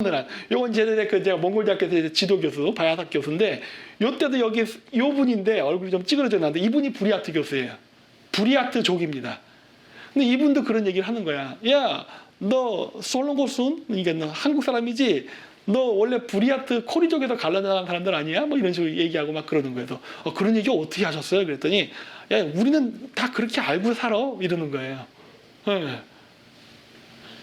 어느 날 요건 제가 몽골 대학교에서 지도 교수 바야삭 교수인데 요때도 여기 요 분인데 얼굴이 좀 찌그러져 나는데 이분이 부리아트 교수예요. 부리아트족입니다. 근데 이분도 그런 얘기를 하는 거야. 야, 너 솔롱고순? 그러니까 너 한국 사람이지? 너 원래 부리아트 코리족에서 갈라나간 사람들 아니야? 뭐 이런 식으로 얘기하고 막 그러는 거예요. 그런 얘기 어떻게 하셨어요? 그랬더니 야, 우리는 다 그렇게 알고 살아. 이러는 거예요. 네.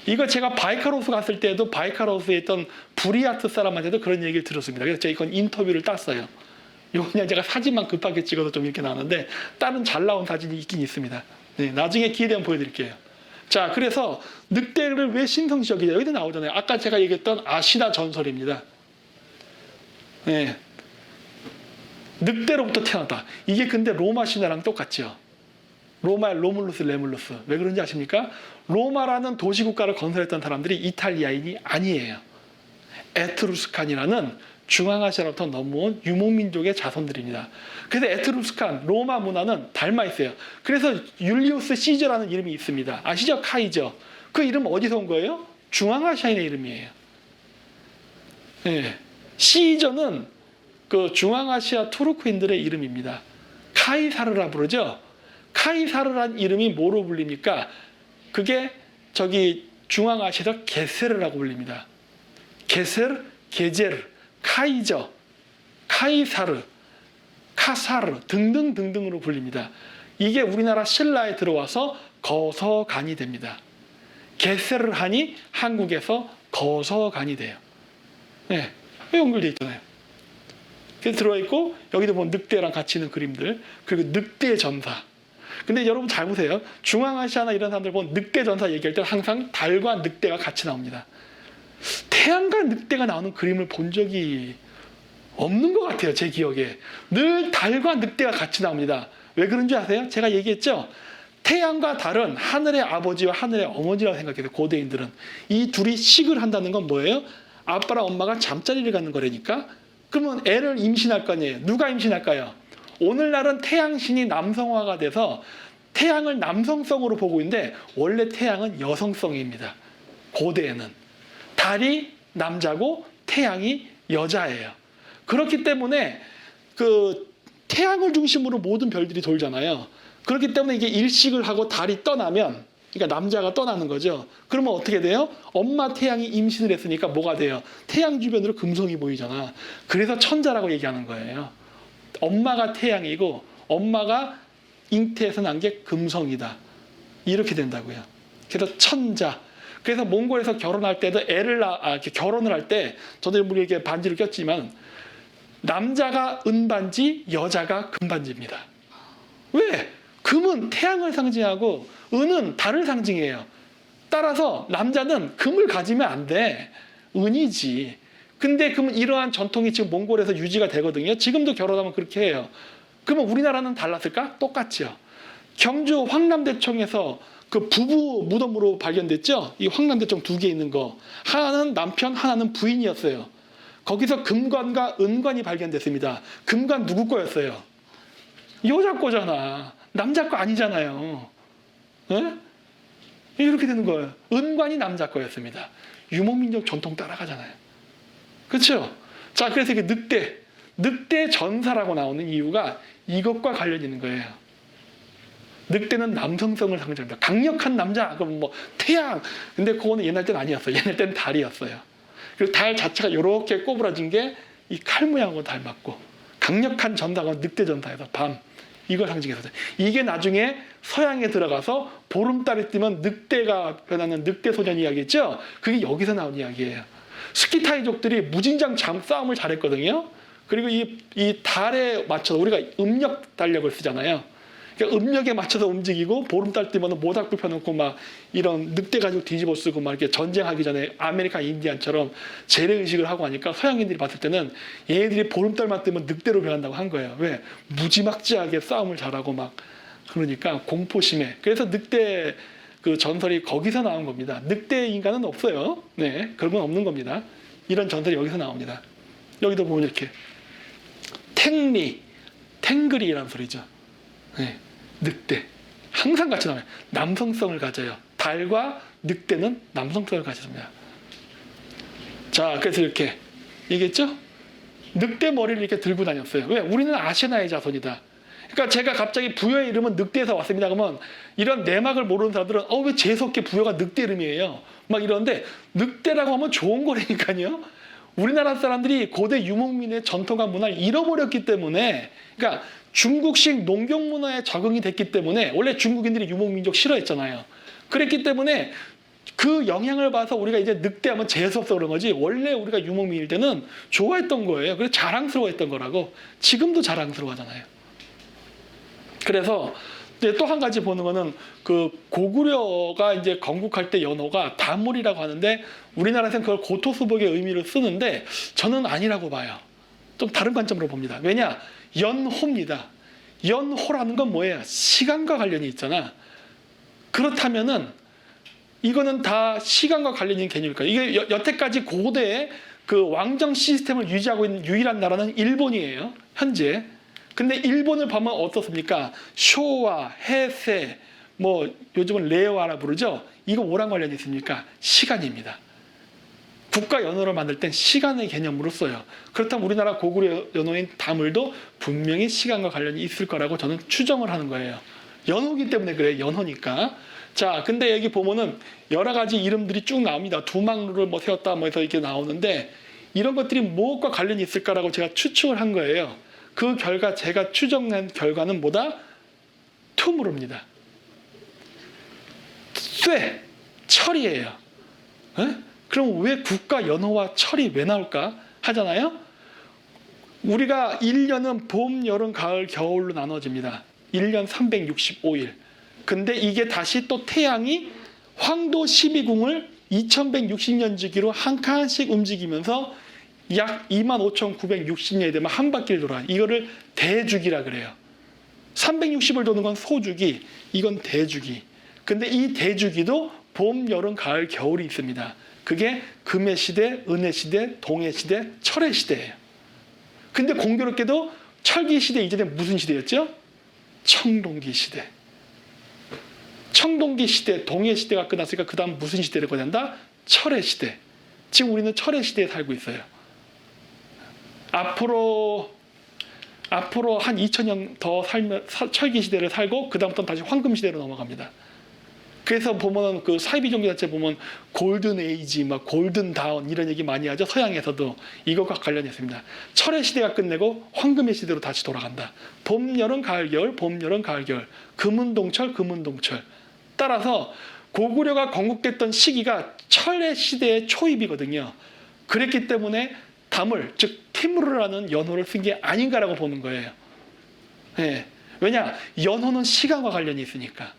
이거 제가 바이카로스 갔을 때도 바이카로스에 있던 부리아트 사람한테도 그런 얘기를 들었습니다. 그래서 제가 이건 인터뷰를 땄어요. 이거 그냥 제가 사진만 급하게 찍어서 좀 이렇게 나왔는데 다른 잘 나온 사진이 있긴 있습니다. 네, 나중에 기회 되면 보여드릴게요. 자, 그래서 늑대를 왜 신성시 여기냐? 여기도 나오잖아요. 아까 제가 얘기했던 아시나 전설입니다. 네. 늑대로부터 태어났다. 이게 근데 로마 신화랑 똑같죠. 로마의 로물루스, 레물루스. 왜 그런지 아십니까? 로마라는 도시국가를 건설했던 사람들이 이탈리아인이 아니에요. 에트루스칸이라는 중앙아시아로부터 넘어온 유목민족의 자손들입니다. 그래서 에트루스칸, 로마 문화는 닮아 있어요. 그래서 율리우스 시저라는 이름이 있습니다. 아시죠? 카이저. 그 이름 어디서 온 거예요? 중앙아시아인의 이름이에요. 네. 시저는 그 중앙아시아 투르크인들의 이름입니다. 카이사르라 부르죠? 카이사르란 이름이 뭐로 불립니까? 그게 저기 중앙아시아에서 게세르라고 불립니다. 게세르, 게제르, 카이저, 카이사르, 카사르 등등등등으로 불립니다. 이게 우리나라 신라에 들어와서 거서간이 됩니다. 게세르한이 한국에서 거서간이 돼요. 네, 연결되어 있잖아요. 그래서 들어와 있고 여기도 보면 늑대랑 같이 있는 그림들, 그리고 늑대 전사. 근데 여러분 잘 보세요. 중앙아시아나 이런 사람들 보면 늑대 전사 얘기할 때 항상 달과 늑대가 같이 나옵니다. 태양과 늑대가 나오는 그림을 본 적이 없는 것 같아요. 제 기억에. 늘 달과 늑대가 같이 나옵니다. 왜 그런 줄 아세요? 제가 얘기했죠. 태양과 달은 하늘의 아버지와 하늘의 어머니라고 생각해요. 고대인들은. 이 둘이 식을 한다는 건 뭐예요? 아빠랑 엄마가 잠자리를 갖는 거라니까. 그러면 애를 임신할 거 아니에요. 누가 임신할까요? 오늘날은 태양신이 남성화가 돼서 태양을 남성성으로 보고 있는데 원래 태양은 여성성입니다. 고대에는. 달이 남자고 태양이 여자예요. 그렇기 때문에 그 태양을 중심으로 모든 별들이 돌잖아요. 그렇기 때문에 이게 일식을 하고 달이 떠나면, 그러니까 남자가 떠나는 거죠. 그러면 어떻게 돼요? 엄마 태양이 임신을 했으니까 뭐가 돼요? 태양 주변으로 금성이 보이잖아. 그래서 천자라고 얘기하는 거예요. 엄마가 태양이고 엄마가 잉태에서 난 게 금성이다. 이렇게 된다고요. 그래서 천자. 그래서 몽골에서 결혼할 때도 결혼을 할 때 저도 우리에게 반지를 꼈지만 남자가 은반지, 여자가 금반지입니다. 왜? 금은 태양을 상징하고 은은 달을 상징해요. 따라서 남자는 금을 가지면 안 돼. 은이지. 근데 그러면 이러한 전통이 지금 몽골에서 유지가 되거든요. 지금도 결혼하면 그렇게 해요. 그러면 우리나라는 달랐을까? 똑같죠. 경주 황남대청에서 그 부부 무덤으로 발견됐죠? 이 황남대청 2개 있는 거. 하나는 남편, 하나는 부인이었어요. 거기서 금관과 은관이 발견됐습니다. 금관 누구 거였어요? 여자 거잖아. 남자 거 아니잖아요. 에? 이렇게 되는 거예요. 은관이 남자 거였습니다. 유목민족 전통 따라가잖아요. 그렇죠? 자, 그래서 이게 늑대 전사라고 나오는 이유가 이것과 관련이 있는 거예요. 늑대는 남성성을 상징합니다. 강력한 남자, 그럼 뭐 태양. 근데 그거는 옛날 때는 아니었어요. 옛날 때는 달이었어요. 그리고 달 자체가 이렇게 꼬부라진 게 이 칼 모양하고 닮았고, 강력한 전사가 늑대 전사에서 밤, 이걸 상징해서. 이게 나중에 서양에 들어가서 보름달이 뜨면 늑대가 변하는 늑대 소년 이야기죠. 그게 여기서 나온 이야기예요. 스키타이족들이 무진장 싸움을 잘했거든요. 그리고 이 달에 맞춰서 우리가 음력 달력을 쓰잖아요. 그러니까 음력에 맞춰서 움직이고 보름달 뜨면 모닥불 펴놓고 막 이런 늑대 가지고 뒤집어 쓰고 막 이렇게 전쟁하기 전에 아메리카 인디안처럼 재래의식을 하고 하니까 서양인들이 봤을 때는 얘네들이 보름달만 뜨면 늑대로 변한다고 한 거예요. 왜? 무지막지하게 싸움을 잘하고 막 그러니까 공포심에. 그래서 늑대 그 전설이 거기서 나온 겁니다. 늑대 인간은 없어요. 네, 그런 건 없는 겁니다. 이런 전설이 여기서 나옵니다. 여기도 보면 이렇게 탱글이라는 소리죠. 네, 늑대. 항상 같이 나와요. 남성성을 가져요. 달과 늑대는 남성성을 가졌습니다. 자, 그래서 이렇게 얘기했죠? 늑대 머리를 이렇게 들고 다녔어요. 왜? 우리는 아시나의 자손이다. 그러니까 제가 갑자기 부여의 이름은 늑대에서 왔습니다. 그러면 이런 내막을 모르는 사람들은 왜 재수없게 부여가 늑대 이름이에요. 막 이러는데 늑대라고 하면 좋은 거라니까요. 우리나라 사람들이 고대 유목민의 전통과 문화를 잃어버렸기 때문에, 그러니까 중국식 농경 문화에 적응이 됐기 때문에, 원래 중국인들이 유목민족 싫어했잖아요. 그랬기 때문에 그 영향을 봐서 우리가 이제 늑대하면 재수없어 그런 거지, 원래 우리가 유목민일 때는 좋아했던 거예요. 그래서 자랑스러워했던 거라고. 지금도 자랑스러워하잖아요. 그래서 또 한 가지 보는 거는 그 고구려가 이제 건국할 때 연호가 다물이라고 하는데, 우리나라에서는 그걸 고토수복의 의미를 쓰는데 저는 아니라고 봐요. 좀 다른 관점으로 봅니다. 왜냐? 연호입니다. 연호라는 건 뭐예요? 시간과 관련이 있잖아. 그렇다면은 이거는 다 시간과 관련이 있는 개념일까? 이게 여태까지 고대의 그 왕정 시스템을 유지하고 있는 유일한 나라는 일본이에요. 현재. 근데 일본을 보면 어떻습니까? 쇼와, 해세, 뭐 요즘은 레와라 부르죠? 이거 뭐랑 관련이 있습니까? 시간입니다. 국가 연호를 만들 땐 시간의 개념으로 써요. 그렇다면 우리나라 고구려 연호인 다물도 분명히 시간과 관련이 있을 거라고 저는 추정을 하는 거예요. 연호기 때문에 그래요. 연호니까. 자, 근데 여기 보면은 여러 가지 이름들이 쭉 나옵니다. 두망루를 뭐 세웠다 뭐 해서 이렇게 나오는데, 이런 것들이 무엇과 관련이 있을까라고 제가 추측을 한 거예요. 그 결과, 제가 추정한 결과는 뭐다? 투무르입니다. 쇠, 철이에요. 에? 그럼 왜 국가 연호와 철이 왜 나올까 하잖아요. 우리가 1년은 봄, 여름, 가을, 겨울로 나눠집니다. 1년 365일. 근데 이게 다시 또 태양이 황도 12궁을 2160년 주기로 한 칸씩 움직이면서 약 25,960년이 되면 한 바퀴를 돌아요. 이거를 대주기라 그래요. 360을 도는 건 소주기, 이건 대주기. 근데 이 대주기도 봄, 여름, 가을, 겨울이 있습니다. 그게 금의 시대, 은의 시대, 동의 시대, 철의 시대예요. 근데 공교롭게도 철기 시대 이전에 무슨 시대였죠? 청동기 시대. 청동기 시대, 동의 시대가 끝났으니까 그 다음 무슨 시대를 거낸다? 철의 시대. 지금 우리는 철의 시대에 살고 있어요. 앞으로 한 2000년 더 살면 철기 시대를 살고 그 다음부터는 다시 황금 시대로 넘어갑니다. 그래서 보면 그 사이비 종교 자체 보면 골든 에이지, 막 골든 다운 이런 얘기 많이 하죠. 서양에서도 이것과 관련했습니다. 철의 시대가 끝내고 황금의 시대로 다시 돌아간다. 봄, 여름, 가을, 겨울, 봄, 여름, 가을, 겨울. 금운동철, 금운동철. 따라서 고구려가 건국됐던 시기가 철의 시대의 초입이거든요. 그랬기 때문에 다물, 즉 티무르라는 연호를 쓴 게 아닌가라고 보는 거예요. 네. 왜냐? 연호는 시간과 관련이 있으니까.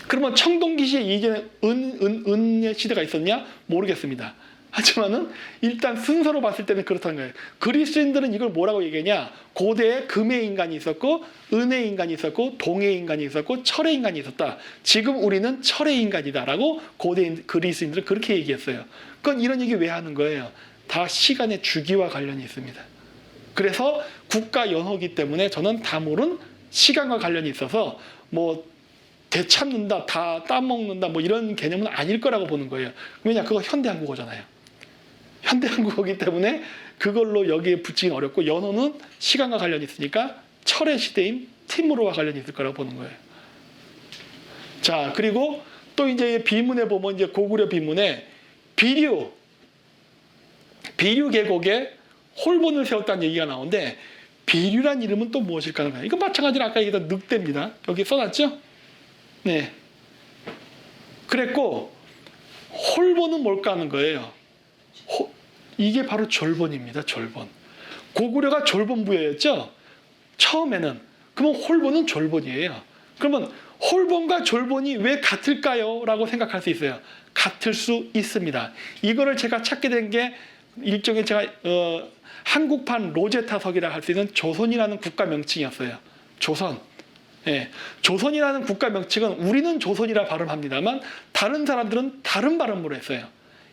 그러면 청동기 시대 이전에 은의 시대가 있었냐? 모르겠습니다. 하지만은 일단 순서로 봤을 때는 그렇다는 거예요. 그리스인들은 이걸 뭐라고 얘기하냐? 고대에 금의 인간이 있었고, 은의 인간이 있었고, 동의 인간이 있었고, 철의 인간이 있었다. 지금 우리는 철의 인간이다라고 고대 그리스인들은 그렇게 얘기했어요. 그건 이런 얘기 왜 하는 거예요? 다 시간의 주기와 관련이 있습니다. 그래서 국가 연호기 때문에 저는 다물은 시간과 관련이 있어서 뭐 되찾는다, 다 따먹는다, 뭐 이런 개념은 아닐 거라고 보는 거예요. 왜냐? 그거 현대한국어잖아요. 현대한국어이기 때문에 그걸로 여기에 붙이긴 어렵고, 연호는 시간과 관련이 있으니까 철의 시대인 티무르와 관련이 있을 거라고 보는 거예요. 자, 그리고 또 이제 비문에 보면 이제 고구려 비문에 비류 계곡에 홀본을 세웠다는 얘기가 나오는데, 비류란 이름은 또 무엇일까 하는 거예요. 이거 마찬가지로 아까 얘기했던 늑대입니다. 여기 써놨죠? 네. 그랬고, 홀본은 뭘까 하는 거예요. 이게 바로 졸본입니다. 졸본. 고구려가 졸본부였죠? 처음에는. 그러면 홀본은 졸본이에요. 그러면 홀본과 졸본이 왜 같을까요? 라고 생각할 수 있어요. 같을 수 있습니다. 이거를 제가 찾게 된 게 일종의 제가 한국판 로제타석이라 할 수 있는 조선이라는 국가 명칭이었어요. 조선. 예, 조선이라는 국가 명칭은 우리는 조선이라 발음합니다만 다른 사람들은 다른 발음으로 했어요.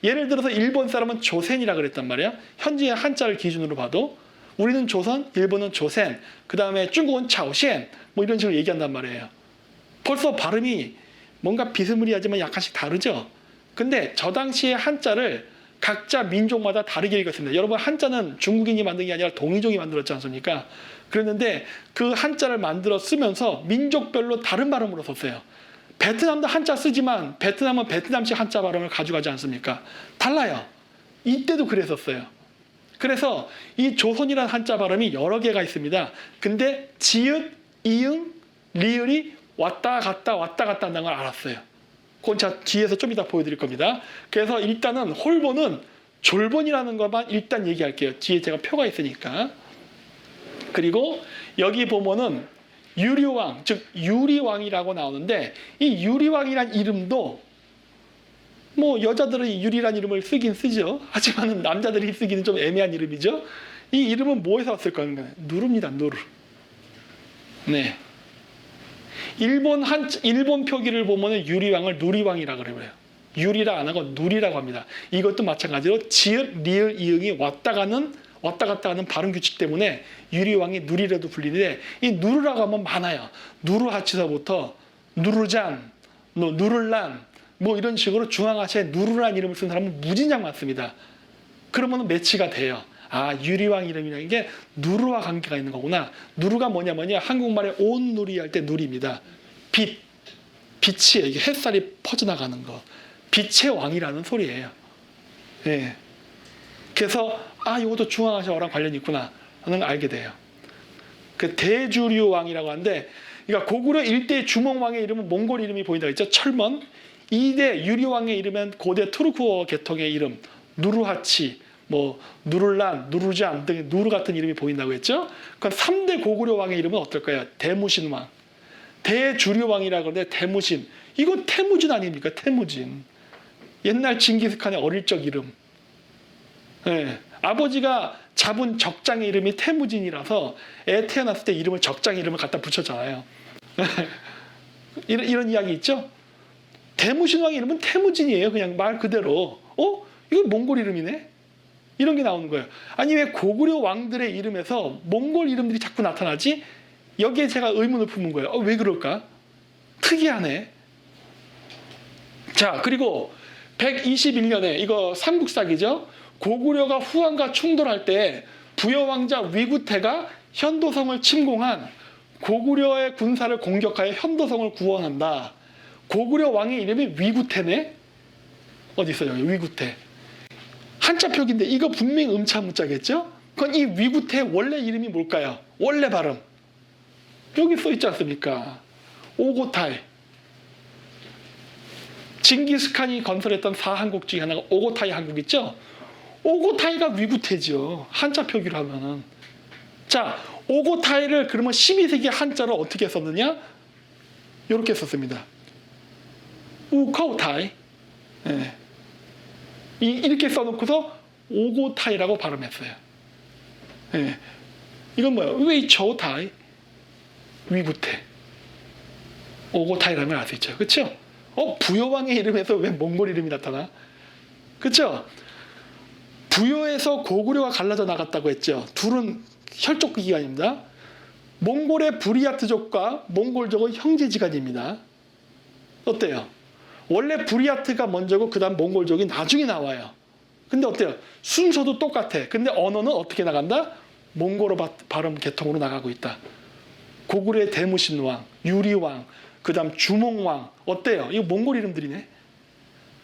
예를 들어서 일본 사람은 조센이라 그랬단 말이에요. 현지의 한자를 기준으로 봐도 우리는 조선, 일본은 조센, 그 다음에 중국은 차오셴 뭐 이런 식으로 얘기한단 말이에요. 벌써 발음이 뭔가 비스무리하지만 약간씩 다르죠. 근데 저 당시에 한자를 각자 민족마다 다르게 읽었습니다. 여러분, 한자는 중국인이 만든 게 아니라 동이족이 만들었지 않습니까? 그랬는데 그 한자를 만들어 쓰면서 민족별로 다른 발음으로 썼어요. 베트남도 한자 쓰지만 베트남은 베트남식 한자 발음을 가져가지 않습니까? 달라요. 이때도 그랬었어요. 그래서 이 조선이라는 한자 발음이 여러 개가 있습니다. 근데 지읒, 이응, 리을이 왔다 갔다 한다는 걸 알았어요. 그건 제가 뒤에서 좀 이따 보여드릴 겁니다. 그래서 일단은 홀본은 졸본이라는 것만 일단 얘기할게요. 뒤에 제가 표가 있으니까. 그리고 여기 보면은 유리왕, 즉 유리왕이라고 나오는데, 이 유리왕이란 이름도 뭐 여자들은 유리란 이름을 쓰긴 쓰죠. 하지만 남자들이 쓰기는 좀 애매한 이름이죠. 이 이름은 뭐에서 왔을 건가요? 누르입니다. 누르. 네. 일본 표기를 보면 유리왕을 누리왕이라고 그래요. 유리라 안 하고 누리라고 합니다. 이것도 마찬가지로 지읒, 리을, 이응이 왔다 갔다 하는 발음 규칙 때문에 유리왕이 누리라도 불리는데, 이 누르라고 하면 많아요. 누르하치서부터 누르잔, 누를란, 뭐 이런 식으로 중앙아시아에 누르란 이름을 쓴 사람은 무진장 많습니다. 그러면 매치가 돼요. 아, 유리왕 이름이라는 게 누르와 관계가 있는 거구나. 누르가 뭐냐면요, 한국말에 온 누리 할 때 누리입니다. 빛이에요. 이게 햇살이 퍼져나가는 거. 빛의 왕이라는 소리예요. 예. 그래서 아, 이것도 중앙아시아어랑 관련이 있구나 하는 걸 알게 돼요. 그 대주류 왕이라고 하는데, 그러니까 고구려 1대 주몽왕의 이름은 몽골 이름이 보인다고 했죠. 철먼. 2대 유리왕의 이름은 고대 투르크어 계통의 이름 누르하치, 뭐 누를란, 누르잔 등 누르 같은 이름이 보인다고 했죠. 그럼 3대 고구려 왕의 이름은 어떨까요? 대무신왕. 대주류왕이라고 그러는데 대무신. 이거 태무진 아닙니까? 태무진. 옛날 징기스칸의 어릴 적 이름. 네. 아버지가 잡은 적장의 이름이 태무진이라서 애 태어났을 때 이름을 적장 이름을 갖다 붙였잖아요. 이런 이야기 있죠? 대무신왕의 이름은 태무진이에요. 그냥 말 그대로. 이거 몽골 이름이네? 이런 게 나오는 거예요. 아니, 왜 고구려 왕들의 이름에서 몽골 이름들이 자꾸 나타나지? 여기에 제가 의문을 품은 거예요. 왜 그럴까? 특이하네. 자, 그리고 121년에 이거 삼국사기죠. 고구려가 후한과 충돌할 때 부여왕자 위구태가 현도성을 침공한 고구려의 군사를 공격하여 현도성을 구원한다. 고구려 왕의 이름이 위구태네? 어디 있어요? 여기 위구태. 한자 표기인데 이거 분명히 음차문자겠죠? 그건 이 위구태의 원래 이름이 뭘까요? 원래 발음. 여기 써 있지 않습니까? 오고타이. 징기스칸이 건설했던 4한국 중에 하나가 오고타이 한국 있죠? 오고타이가 위구태죠. 한자 표기로 하면은. 자, 오고타이를 그러면 12세기 한자로 어떻게 썼느냐? 이렇게 썼습니다. 우카오타이. 네. 이렇게 써놓고서 오고타이라고 발음했어요. 네. 이건 뭐예요? 웨이초타이. 위구태. 오고타이라는 걸 알 수 있죠. 그렇죠? 부여왕의 이름에서 왜 몽골 이름이 나타나? 그렇죠? 부여에서 고구려가 갈라져 나갔다고 했죠. 둘은 혈족기관입니다. 몽골의 부리아트족과 몽골족은 형제지간입니다. 어때요? 원래 부리아트가 먼저고 그 다음 몽골족이 나중에 나와요. 근데 어때요? 순서도 똑같아. 근데 언어는 어떻게 나간다? 몽골어 발음 계통으로 나가고 있다. 고구려의 대무신왕, 유리왕, 그 다음 주몽왕. 어때요? 이거 몽골 이름들이네.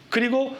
그리고